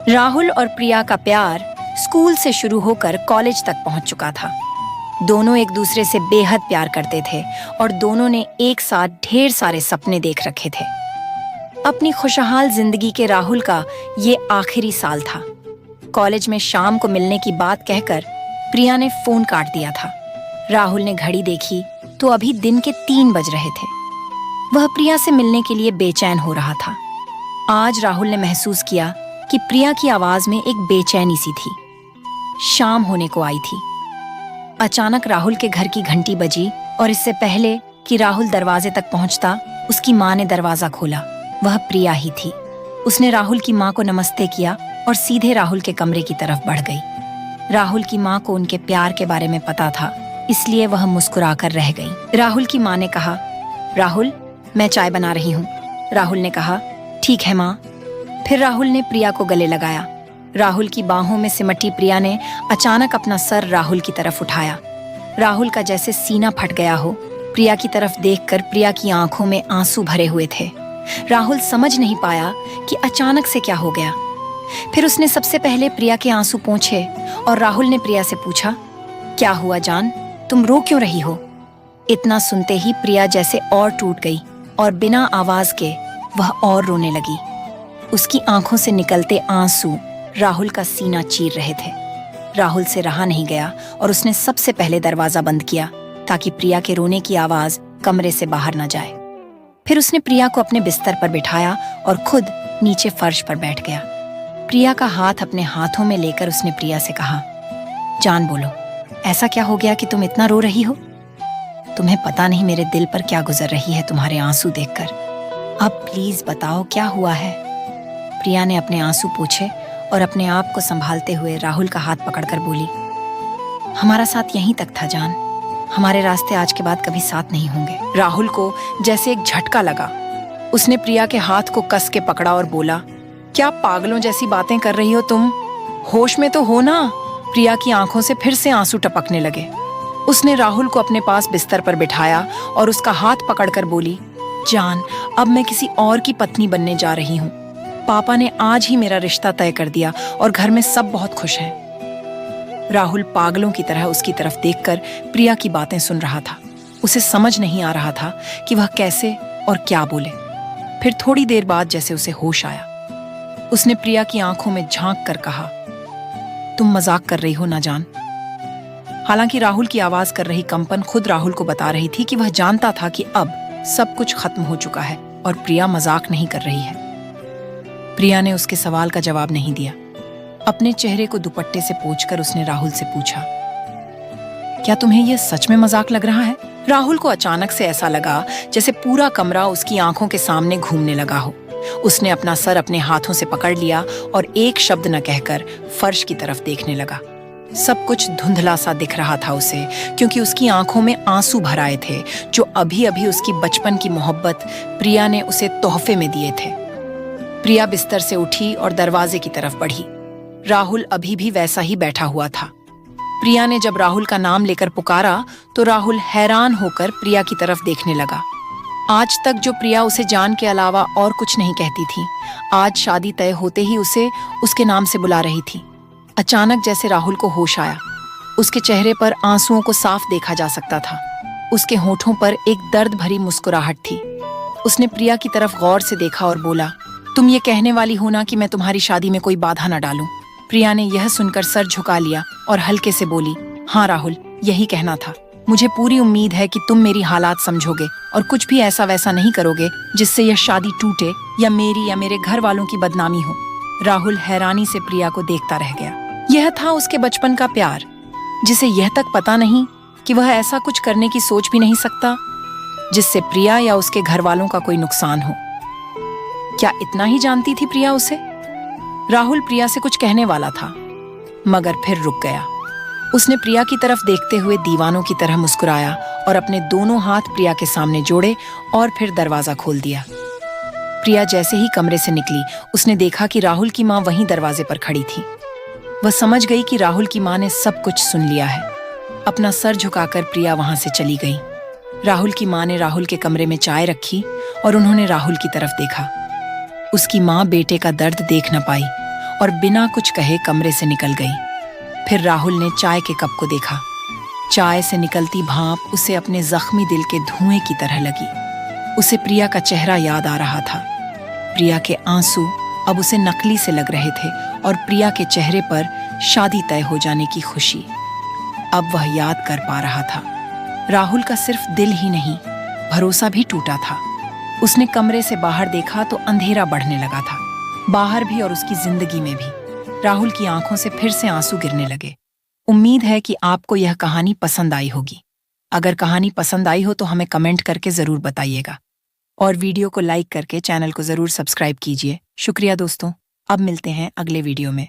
राहुल और प्रिया का प्यार स्कूल से शुरू होकर कॉलेज तक पहुंच चुका था। दोनों एक दूसरे से बेहद प्यार करते थे और दोनों ने एक साथ ढेर सारे सपने देख रखे थे। अपनी खुशहाल जिंदगी के राहुल का ये आखिरी साल था। कॉलेज में शाम को मिलने की बात कहकर प्रिया ने फोन काट दिया था। राहुल ने घड़ी देखी तो अभी दिन के 3 बज रहे थे। वह प्रिया से मिलने के लिए बेचैन हो रहा था। आज राहुल ने महसूस किया कि प्रिया की आवाज में एक बेचैनी सी थी। शाम होने को आई थी। अचानक राहुल के घर की घंटी बजी और इससे पहले कि राहुल दरवाजे तक पहुंचता, उसकी माँ ने दरवाजा खोला। वह प्रिया ही थी। उसने राहुल की माँ को नमस्ते किया और सीधे राहुल के कमरे की तरफ बढ़ गई। राहुल की माँ को उनके प्यार के बारे में पता था, इसलिए वह मुस्कुराकर रह गई। राहुल की माँ ने कहा, राहुल, मैं चाय बना रही हूँ। राहुल ने कहा, ठीक है माँ। फिर राहुल ने प्रिया को गले लगाया। राहुल की बाहों में सिमटी प्रिया ने अचानक अपना सर राहुल की तरफ उठाया। राहुल का जैसे सीना फट गया हो। प्रिया की तरफ देखकर प्रिया की आंखों में आंसू भरे हुए थे। राहुल समझ नहीं पाया कि अचानक से क्या हो गया। फिर उसने सबसे पहले प्रिया के आंसू पोंछे और राहुल ने प्रिया से पूछा, क्या हुआ जान, तुम रो क्यों रही हो? इतना सुनते ही प्रिया जैसे और टूट गई और बिना आवाज के वह और रोने लगी। उसकी आंखों से निकलते आंसू राहुल का सीना चीर रहे थे। राहुल से रहा नहीं गया और उसने सबसे पहले दरवाजा बंद किया ताकि प्रिया के रोने की आवाज कमरे से बाहर न जाए। फिर उसने प्रिया को अपने बिस्तर पर बिठाया और खुद नीचे फर्श पर बैठ गया। प्रिया का हाथ अपने हाथों में लेकर उसने प्रिया से कहा, जान बोलो, ऐसा क्या हो गया कि तुम इतना रो रही हो? तुम्हें पता नहीं मेरे दिल पर क्या गुजर रही है तुम्हारे आंसू देखकर। अब प्लीज बताओ क्या हुआ है? प्रिया ने अपने आंसू पोंछे और अपने आप को संभालते हुए राहुल का हाथ पकड़कर बोली, हमारा साथ यहीं तक था जान, हमारे रास्ते आज के बाद कभी साथ नहीं होंगे। राहुल को जैसे एक झटका लगा। उसने प्रिया के हाथ को कस के पकड़ा और बोला, क्या पागलों जैसी बातें कर रही हो तुम? होश में तो हो ना? प्रिया की आंखों से फिर से आंसू टपकने लगे। उसने राहुल को अपने पास बिस्तर पर बिठाया और उसका हाथ पकड़कर बोली, जान, अब मैं किसी और की पत्नी बनने जा रही हूँ। पापा ने आज ही मेरा रिश्ता तय कर दिया और घर में सब बहुत खुश हैं। राहुल पागलों की तरह उसकी तरफ देखकर प्रिया की बातें सुन रहा था। उसे समझ नहीं आ रहा था कि वह कैसे और क्या बोले। फिर थोड़ी देर बाद जैसे उसे होश आया, उसने प्रिया की आंखों में झांक कर कहा, तुम मजाक कर रही हो ना जान? हालांकि राहुल की आवाज कर रही कंपन खुद राहुल को बता रही थी कि वह जानता था कि अब सब कुछ खत्म हो चुका है और प्रिया मजाक नहीं कर रही है। प्रिया ने उसके सवाल का जवाब नहीं दिया। अपने चेहरे को दुपट्टे से पोंछकर उसने राहुल से पूछा, क्या तुम्हें यह सच में मजाक लग रहा है? राहुल को अचानक से ऐसा लगा जैसे पूरा कमरा उसकी आंखों के सामने घूमने लगा हो। उसने अपना सर अपने हाथों से पकड़ लिया और एक शब्द न कहकर फर्श की तरफ देखने लगा। सब कुछ धुंधला सा दिख रहा था उसे, क्योंकि उसकी आंखों में आंसू भर आए थे जो अभी अभी उसकी बचपन की मोहब्बत प्रिया ने उसे तोहफे में दिए थे। प्रिया बिस्तर से उठी और दरवाजे की तरफ बढ़ी। राहुल अभी भी वैसा ही बैठा हुआ था। प्रिया ने जब राहुल का नाम लेकर पुकारा तो राहुल हैरान होकर प्रिया की तरफ देखने लगा। आज तक जो प्रिया उसे जान के अलावा और कुछ नहीं कहती थी, आज शादी तय होते ही उसे उसके नाम से बुला रही थी। अचानक जैसे राहुल को होश आया। उसके चेहरे पर आंसुओं को साफ देखा जा सकता था। उसके होठों पर एक दर्द भरी मुस्कुराहट थी। उसने प्रिया की तरफ गौर से देखा और बोला, तुम ये कहने वाली हो ना कि मैं तुम्हारी शादी में कोई बाधा न डालूं? प्रिया ने यह सुनकर सर झुका लिया और हल्के से बोली, हाँ राहुल, यही कहना था। मुझे पूरी उम्मीद है कि तुम मेरी हालात समझोगे और कुछ भी ऐसा वैसा नहीं करोगे जिससे यह शादी टूटे या मेरी या मेरे घर वालों की बदनामी हो। राहुल हैरानी से प्रिया को देखता रह गया। यह था उसके बचपन का प्यार, जिसे यह तक पता नहीं कि वह ऐसा कुछ करने की सोच भी नहीं सकता जिससे प्रिया या उसके घर वालों का कोई नुकसान हो। क्या इतना ही जानती थी प्रिया उसे? राहुल प्रिया से कुछ कहने वाला था, मगर फिर रुक गया। उसने प्रिया की तरफ देखते हुए दीवानों की तरह मुस्कुराया और अपने दोनों हाथ प्रिया के सामने जोड़े और फिर दरवाजा खोल दिया। प्रिया जैसे ही कमरे से निकली, उसने देखा कि राहुल की माँ वहीं दरवाजे पर खड़ी थी। वह समझ गई कि राहुल की माँ ने सब कुछ सुन लिया है। अपना सर झुकाकर प्रिया वहां से चली गई। राहुल की माँ ने राहुल के कमरे में चाय रखी और उन्होंने राहुल की तरफ देखा। उसकी माँ बेटे का दर्द देख न पाई और बिना कुछ कहे कमरे से निकल गई। फिर राहुल ने चाय के कप को देखा। चाय से निकलती भाप उसे अपने जख्मी दिल के धुएं की तरह लगी। उसे प्रिया का चेहरा याद आ रहा था। प्रिया के आंसू अब उसे नकली से लग रहे थे और प्रिया के चेहरे पर शादी तय हो जाने की खुशी अब वह याद कर पा रहा था। राहुल का सिर्फ दिल ही नहीं, भरोसा भी टूटा था। उसने कमरे से बाहर देखा तो अंधेरा बढ़ने लगा था, बाहर भी और उसकी जिंदगी में भी। राहुल की आंखों से फिर से आंसू गिरने लगे। उम्मीद है कि आपको यह कहानी पसंद आई होगी। अगर कहानी पसंद आई हो तो हमें कमेंट करके जरूर बताइएगा और वीडियो को लाइक करके चैनल को जरूर सब्सक्राइब कीजिए। शुक्रिया दोस्तों। अब मिलते हैं अगले वीडियो में।